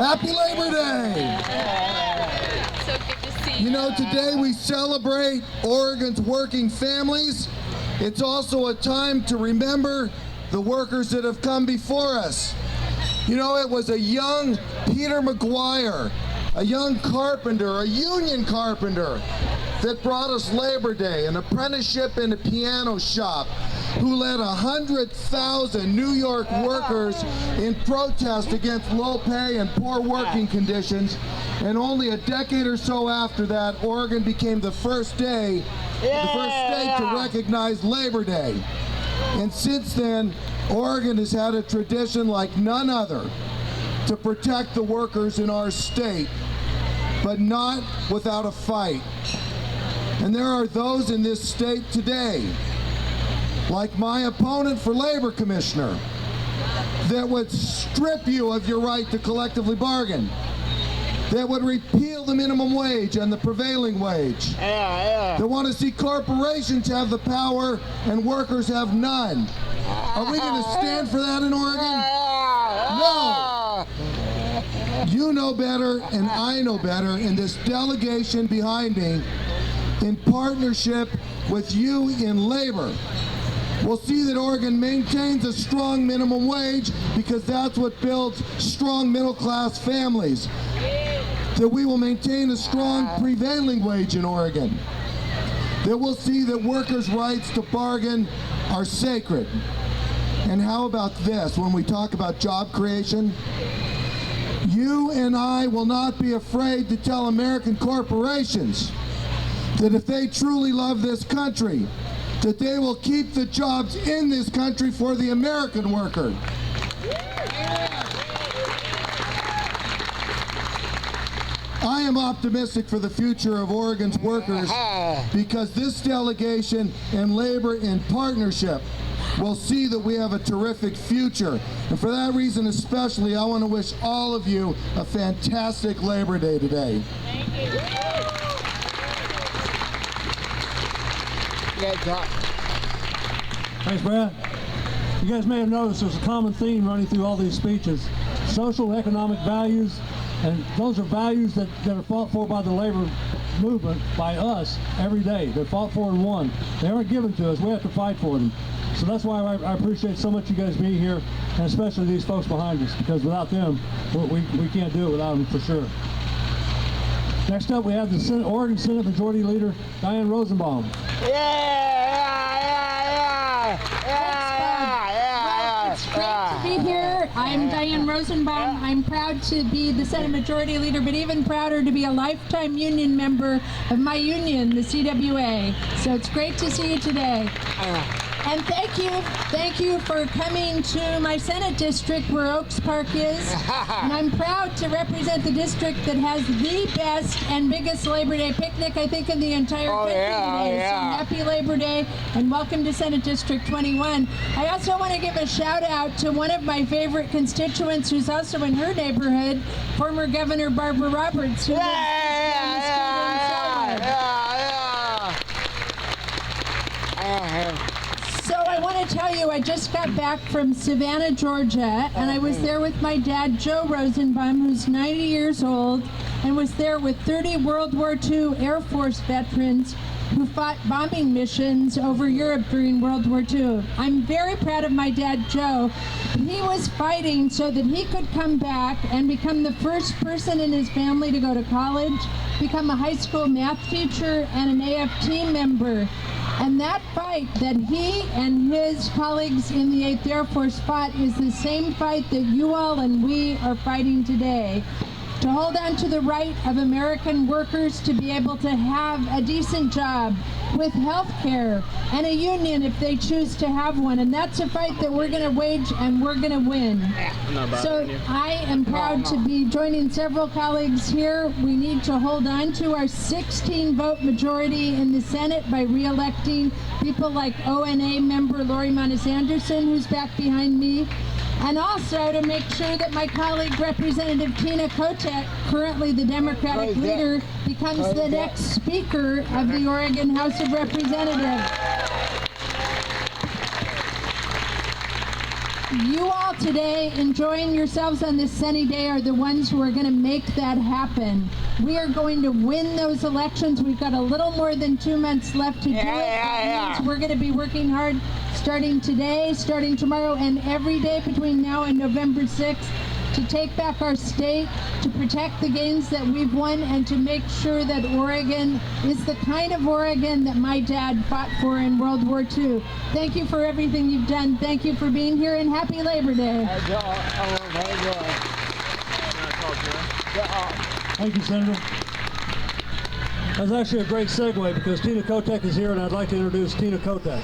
Happy Labor Day! So good to see you. You know, today we celebrate Oregon's working families. It's also a time to remember the workers that have come before us. You know, it was a young Peter McGuire, a young carpenter, a union carpenter, that brought us Labor Day, an apprenticeship in a piano shop, who led 100,000 New York workers in protest against low pay and poor working conditions. And only a decade or so after that, Oregon became the first state to recognize Labor Day. And since then, Oregon has had a tradition like none other to protect the workers in our state, but not without a fight. And there are those in this state today, like my opponent for labor commissioner, that would strip you of your right to collectively bargain, that would repeal the minimum wage and the prevailing wage, that want to see corporations have the power and workers have none. Are we going to stand for that in Oregon? No. You know better, and I know better, and this delegation behind me, in partnership with you in labor, we'll see that Oregon maintains a strong minimum wage, because that's what builds strong middle-class families. That we will maintain a strong prevailing wage in Oregon. That we'll see that workers' rights to bargain are sacred. And how about this, when we talk about job creation? You and I will not be afraid to tell American corporations that if they truly love this country, that they will keep the jobs in this country for the American worker. I am optimistic for the future of Oregon's workers, because this delegation and labor in partnership will see that we have a terrific future. And for that reason especially, I want to wish all of you a fantastic Labor Day today. Thank you. Thanks, Brad. You guys may have noticed there's a common theme running through all these speeches: social and economic values, and those are values that are fought for by the labor movement, by us, every day. They're fought for and won. They aren't given to us. We have to fight for them. So that's why I appreciate so much you guys being here, and especially these folks behind us, because without them, we can't do it without them, for sure. Next up, we have the Oregon Senate Majority Leader, Diane Rosenbaum. It's great to be here. I'm Diane Rosenbaum. I'm proud to be the Senate Majority Leader, but even prouder to be a lifetime union member of my union, the CWA. So it's great to see you today. And thank you for coming to my Senate district where Oaks Park is. And I'm proud to represent the district that has the best and biggest Labor Day picnic, I think, in the entire country today. So happy Labor Day and welcome to Senate District 21. I also want to give a shout out to one of my favorite constituents who's also in her neighborhood, former Governor Barbara Roberts, who lives down the street in Selma. So I want to tell you, I just got back from Savannah, Georgia, and I was there with my dad, Joe Rosenbaum, who's 90 years old, and was there with 30 World War II Air Force veterans who fought bombing missions over Europe during World War II. I'm very proud of my dad, Joe. He was fighting so that he could come back and become the first person in his family to go to college, become a high school math teacher, and an AFT member. And that fight that he and his colleagues in the 8th Air Force fought is the same fight that you all and we are fighting today, to hold on to the right of American workers to be able to have a decent job with health care and a union if they choose to have one. And that's a fight that we're going to wage and we're going to win. So I am proud to be joining several colleagues here. We need to hold on to our 16-vote majority in the Senate by re-electing people like ONA member Lori Monis Anderson, who's back behind me. And also to make sure that my colleague, Representative Tina Kotek, currently the Democratic leader, becomes the next Speaker of the Oregon House of Representatives. You all today, enjoying yourselves on this sunny day, are the ones who are going to make that happen. We are going to win those elections. We've got a little more than 2 months left to do it. That means we're going to be working hard starting today, starting tomorrow, and every day between now and November 6th to take back our state, to protect the gains that we've won, and to make sure that Oregon is the kind of Oregon that my dad fought for in World War II. Thank you for everything you've done. Thank you for being here, and happy Labor Day. Thank you, Senator. That's actually a great segue because Tina Kotek is here, and I'd like to introduce Tina Kotek.